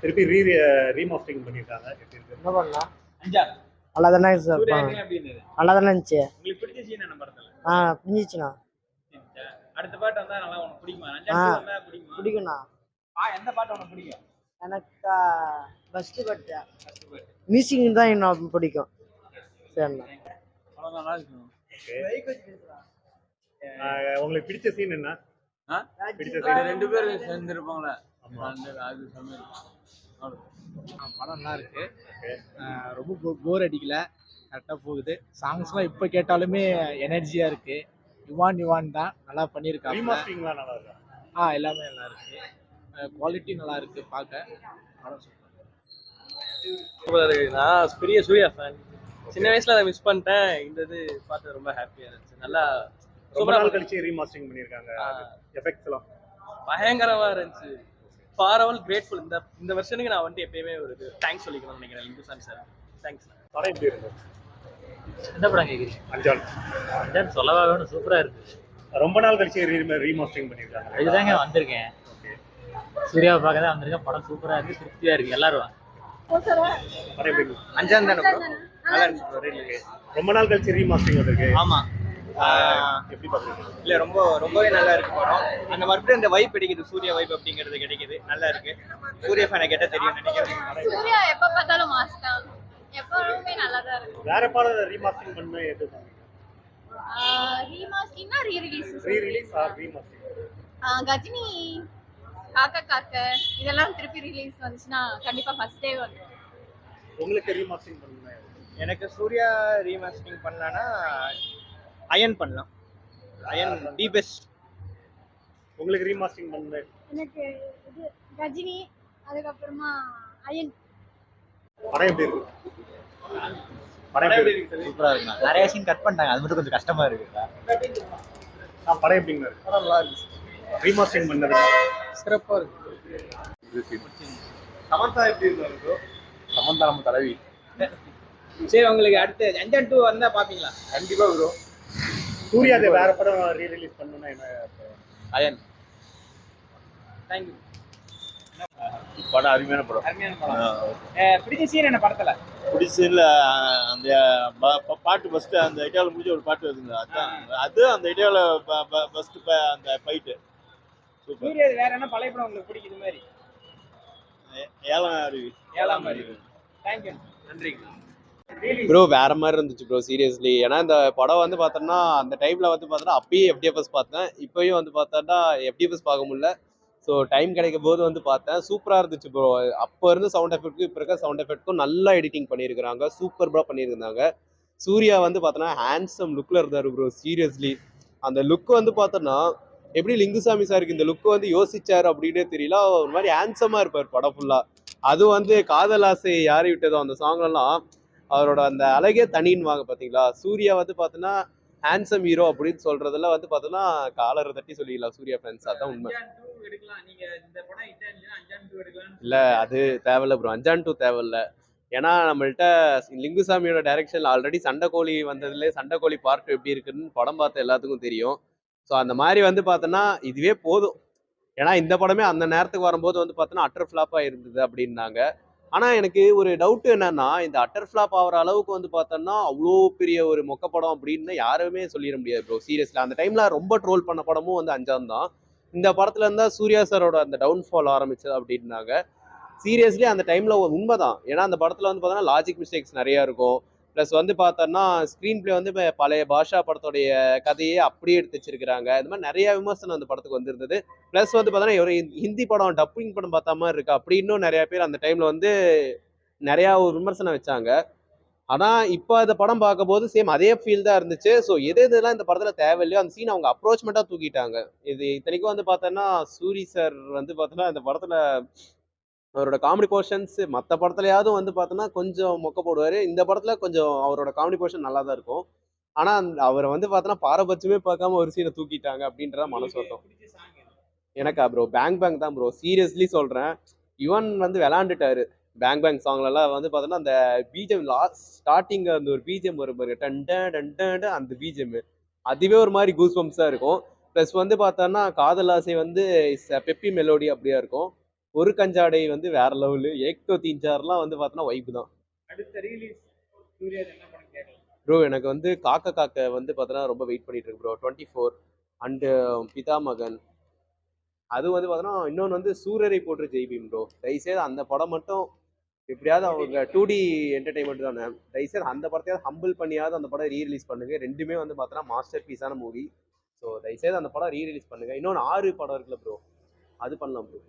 திருப்பி ரீமாஸ்டரிங் பண்ணியிருக்காங்க. எப்படி இருக்கு? என்ன பண்ணலாம்? அஞ்சான் நல்லா தானே சார் சூர்யா acting எப்படி இருந்தது? நல்லா தானே இருந்துச்சு. உங்களுக்கு பிடிச்ச சீன் என்ன படத்துல? பிடிச்சிச்சுண்ணா. அடுத்த பாட்டு வந்தா நல்லா உனக்கு பிடிக்குமா? ஆ அஞ்சான் 2 வந்தா பிடிக்குமா? பிடிக்குண்ணா. எந்த பாட்டு உனக்கு பிடிக்கும்? எனக்கு ஃபர்ஸ்ட் பாட்டு மியூசிக் தான் இன்னும் பிடிக்கும். சரிண்ணா. படம் நல்லா இருக்கும். உங்களுக்கு பிடிச்ச சீன் என்ன? பிடிச்ச இது சீன்? 2 பேரும் சேர்ந்துருப்பாங்களே. ஆமா. அது சமையல். படம் நல்லா இருக்கு. ரொம்ப போர் அடிக்கல, கரெக்டாக போகுது. சாங்ஸ்லாம் இப்போ கேட்டாலுமே எனர்ஜியாக இருக்கு. யுவான் யுவான் தான் நல்லா பண்ணியிருக்காங்க. ரீமாஸ்டரிங்லாம் நல்லா இருக்கா? எல்லாமே நல்லா இருக்கு. குவாலிட்டி நல்லா இருக்கு பார்க்க. படம் சூப்பராக இருக்குது. நான் பெரிய சூர்யா ஃபேன். சின்ன வயசுல அதை மிஸ் பண்ணிட்டேன். இந்த இது பார்த்து ரொம்ப ஹாப்பியாக இருந்துச்சு. நல்லா ரொம்ப நாள் கழிச்சு ரீமாஸ்டரிங் பண்ணியிருக்காங்க. எஃபெக்ட்ஸ் எல்லாம் பயங்கரமாக இருந்துச்சு. For grateful. இந்த வருஷனுக்கு நான் வந்துட்டு எப்பயுமே ஒரு தேங்க்ஸ் சொல்லிக்கணும்னு நினைக்கிறேன் லிங்குசாமி சார். தேங்க்ஸ். படம் எப்படி இருக்கு? எந்த படம் கேட்குறீங்க? அஞ்சான். அஞ்சான் சொல்லவா வேணும், சூப்பராக இருக்குது. ரொம்ப நாள் கழிச்சு ரீமாஸ்டரிங் பண்ணியிருக்காங்க. இதுதாங்க வந்திருக்கேன். சூர்யாவை பார்க்க தான் வந்திருக்கேன். படம் சூப்பராக இருக்குது, திருப்தியாக இருக்குது. எல்லாரும் படம் எப்படி இருக்கு? அஞ்சான் தானே bro? நல்லா இருந்துச்சு. ரொம்ப நாள் கழிச்சு ரீமாஸ்டரிங் வந்திருக்கு. ஆமா. எப்படி பாக்குறீங்க? இல்ல ரொம்பவே நல்லா இருக்கு படம். அந்த மறுபடியும் அந்த வைப் கிடைக்குது, சூர்யா வைப் அப்படிங்கிறது கிடைக்குது. நல்லா இருக்கு. சூர்யா ஃபேனை கேட்டா தெரியும் நினைக்கிறேன். சூர்யா எப்ப பார்த்தாலும் மாஸ் தான். எப்பவுமே நல்லா தான் இருக்கு. வேற படம் ரீமாஸ்டரிங் பண்ண எது பண்ணுவீங்க? ரீமாஸ்டரிங்னா rerelease. Rerelease or remastering? Ghajini Kaakha Kaakha இதெல்லாம் திருப்பி ரிலீஸ் வந்துச்சுன்னா கண்டிப்பா ஃபர்ஸ்ட் டே வந்துடும். உங்களுக்கு ரீமாஸ்டரிங் பண்ணணும் எது? எனக்கு சூர்யா ரீமாஸ்டரிங் பண்ணலாம்னா அயன் பண்ணலாம். Ayan the best. உங்களுக்கு ரீமாஸ்டரிங் பண்ண எனக்கு இது கஜினி, அதுக்கப்புறமா அயன். படம் எப்படி இருக்கு? படம் எப்படி இருக்கு? சூப்பராக இருக்குண்ணா. நிறைய சீன் கட் பண்ணிட்டாங்க, அது மட்டும் கொஞ்சம் கஷ்டமாக இருக்குதா. படம் எப்படிங்க இருக்கு? படம் நல்லா இருக்கு. ரீமாஸ்டரிங் பண்ணது சிறப்பா இருக்கு. சமந்தா எப்படி இருக்கு? சமந்தா நம்ம தலைவி. சரி, உங்களுக்கு அடுத்து அஞ்சான் 2 வந்தா பாப்பீங்களா? கண்டிப்பா ப்ரோ. சூர்யா வேற படம் ரீரிலீஸ் பண்ணனும்னா என்ன? அயன். Thank you. படம் அருமையான படம். அருமையான படம். பிடிச்ச சீன் என்ன படத்துல? பிடிச்சதுல அந்த பாட்டு ஃபர்ஸ்ட் அந்த ஐடியாவில் முடிஞ்ச ஒரு பாட்டு வருதுங்க. அது அந்த ஐடியாவில் ஃபர்ஸ்ட் அந்த ஃபைட்டு சூப்பர். சூர்யா வேற என்ன பழைய படம் உங்களுக்கு பிடிக்குது மாதிரி? ஏழாம் அருவி. ஏழாம் அருவி. Thank you. நன்றி ப்ரோ. வேற மாதிரி இருந்துச்சு ப்ரோ, சீரியஸ்லி. ஏன்னா இந்த படம் வந்து பார்த்தோன்னா அந்த டைம்ல வந்து பார்த்தோன்னா அப்பயே எஃப்டிஎஃப்எஸ் பார்த்தேன். இப்பயும் வந்து பார்த்தோன்னா எஃப்டிஎஃப்எஸ் பார்க்க முடியல. ஸோ டைம் கிடைக்கும் போது வந்து பார்த்தேன். சூப்பராக இருந்துச்சு ப்ரோ. அப்போ இருந்து சவுண்ட் எஃபெக்ட்க்கும் இப்போ இருக்க சவுண்ட் எஃபெக்ட்க்கும் நல்லா எடிட்டிங் பண்ணியிருக்கிறாங்க. சூப்பர் ப்ரோ பண்ணியிருந்தாங்க. சூர்யா வந்து பார்த்தோன்னா ஹேண்ட்ஸம் லுக்கில் இருந்தார் ப்ரோ, சீரியஸ்லி. அந்த லுக் வந்து பார்த்தோன்னா எப்படி லிங்குசாமி சாருக்கு இந்த லுக் வந்து யோசிச்சாரு அப்படின்னே தெரியல. ஒரு மாதிரி ஹேண்ட்ஸமாக இருப்பார் படம் ஃபுல்லாக. அது வந்து காதல் ஆசை யாரை விட்டதோ அந்த சாங்லாம் அவரோட அந்த அழகே தனின்னு வாங்க பார்த்தீங்களா. சூர்யா வந்து பார்த்தோன்னா ஹேண்ட்ஸம் ஹீரோ அப்படின்னு சொல்றதுல வந்து பார்த்தோன்னா காலரை தட்டி சொல்லிக்கலாம் சூர்யா ஃபேன்ஸ். அதான் உண்மை. இல்லை அது தேவையில்ல ப்ரோ. அஞ்சான் 2 தேவையில்ல. ஏன்னா நம்மள்கிட்ட லிங்குசாமியோட டைரக்ஷன் ஆல்ரெடி சண்டைக்கோழி வந்ததுலேயே சண்டைக்கோழி பார்ட் எப்படி இருக்குன்னு படம் பார்த்த எல்லாத்துக்கும் தெரியும். ஸோ அந்த மாதிரி வந்து பார்த்தோன்னா இதுவே போதும். ஏன்னா இந்த படமே அந்த நேரத்துக்கு வரும்போது வந்து பார்த்தோன்னா அட்டர் ஃப்ளாப்பாக இருந்தது அப்படின்னாங்க. ஆனால் எனக்கு ஒரு டவுட் என்னன்னா, இந்த அட்டர் ஃப்ளாப் ஆகிற அளவுக்கு வந்து பார்த்தோன்னா அவ்வளோ பெரிய ஒரு மொக்க படம் அப்படின்னு யாருமே சொல்லிட முடியாது ப்ரோ, சீரியஸ்ல. அந்த டைமில் ரொம்ப ட்ரோல் பண்ண படமும் வந்து அஞ்சான் தான். இந்த படத்துல இருந்தால் சூர்யா சாரோட அந்த டவுன்ஃபால் ஆரம்பிச்சது அப்படின்னாங்க. சீரியஸ்லி அந்த டைமில் உண்மைதான். ஏன்னா அந்த படத்தில் வந்து பார்த்தோன்னா லாஜிக் மிஸ்டேக்ஸ் நிறையா இருக்கும். ப்ளஸ் வந்து பார்த்தோன்னா ஸ்க்ரீன் பிளே வந்து பழைய பாஷா படத்தோடைய கதையே அப்படியே எடுத்து வச்சிருக்கிறாங்க. இந்த மாதிரி நிறைய விமர்சனம் அந்த படத்துக்கு வந்திருந்தது. ப்ளஸ் வந்து பார்த்தோன்னா ஒரு ஹிந்தி படம் டப்பிங் படம் பார்த்த மாதிரி இருக்கு அப்படின்னும் நிறைய பேர் அந்த டைமில் வந்து நிறையா ஒரு விமர்சனம் வச்சாங்க. ஆனால் இப்போ அந்த படம் பார்க்கும்போது சேம் அதே ஃபீல் தான் இருந்துச்சு. ஸோ இதெல்லாம் இந்த படத்தில் தேவையில்லையோ அந்த சீன் அவங்க அப்ரோச்மெண்ட்டாக தூக்கிட்டாங்க. இது இத்தனைக்கும் வந்து பார்த்தோன்னா சூரி சார் வந்து பார்த்தோன்னா இந்த படத்தில் அவரோட காமெடி போர்ஷன்ஸ் மற்ற படத்துலையாவது வந்து பார்த்தோன்னா கொஞ்சம் மொக்க போடுவார். இந்த படத்தில் கொஞ்சம் அவரோட காமெடி போர்ஷன் நல்லா தான் இருக்கும். ஆனால் அவரை வந்து பார்த்தோன்னா பாரபட்சமே பார்க்காம ஒரு சீனை தூக்கிட்டாங்க அப்படின்றத மனசு வரும். எனக்கா ப்ரோ பேங் பேங் தான் ப்ரோ, சீரியஸ்லி சொல்கிறேன். யுவன் வந்து விளாண்டுட்டாரு. பேங் பேங் சாங்லலாம் வந்து பார்த்தோன்னா அந்த பிஜிஎம் லாஸ்ட் ஸ்டார்டிங் அந்த ஒரு பிஜிஎம் வரும் பாருங்க, டன் டன் டன் அந்த பிஜிஎம் அதுவே ஒரு மாதிரி கூஸ் பம்ப்ஸாக இருக்கும். ப்ளஸ் வந்து பார்த்தோன்னா காதல் ஆசை வந்து பெப்பி மெலோடி அப்படியா இருக்கும். ஒரு கஞ்சாடை வந்து வேற லெவலு, ஏக் தோ தீன் சார்லாம் வந்து பார்த்தோன்னா வைப்பு தான். அடுத்த ரீலீஸ் சூர்யா என்ன படம் கேட்கலாம்? ப்ரோ எனக்கு வந்து காக்க காக்க வந்து பார்த்தோன்னா ரொம்ப வெயிட் பண்ணிட்டு இருக்கு ப்ரோ. 24 அண்டு பிதாமகன். அது வந்து பார்த்தோன்னா இன்னொன்று வந்து சூரரை போட்டு ஜெய்பீம் ப்ரோ. தயவுசெய்து அந்த படம் மட்டும் எப்படியாவது அவங்க 2D என்டர்டைன்மெண்ட் தானே, தயவுசெய்து அந்த படத்தையாவது ஹம்பிள் பண்ணியாவது அந்த படம் ரீரிலீஸ் பண்ணுங்க. ரெண்டுமே வந்து பார்த்தோன்னா மாஸ்டர் பீஸான மூவி. ஸோ தயவுசெய்து அந்த படம் ரீரிலீஸ் பண்ணுங்க. இன்னொன்று 6 படம் இருக்குல்ல ப்ரோ, அது பண்ணலாம் ப்ரோ.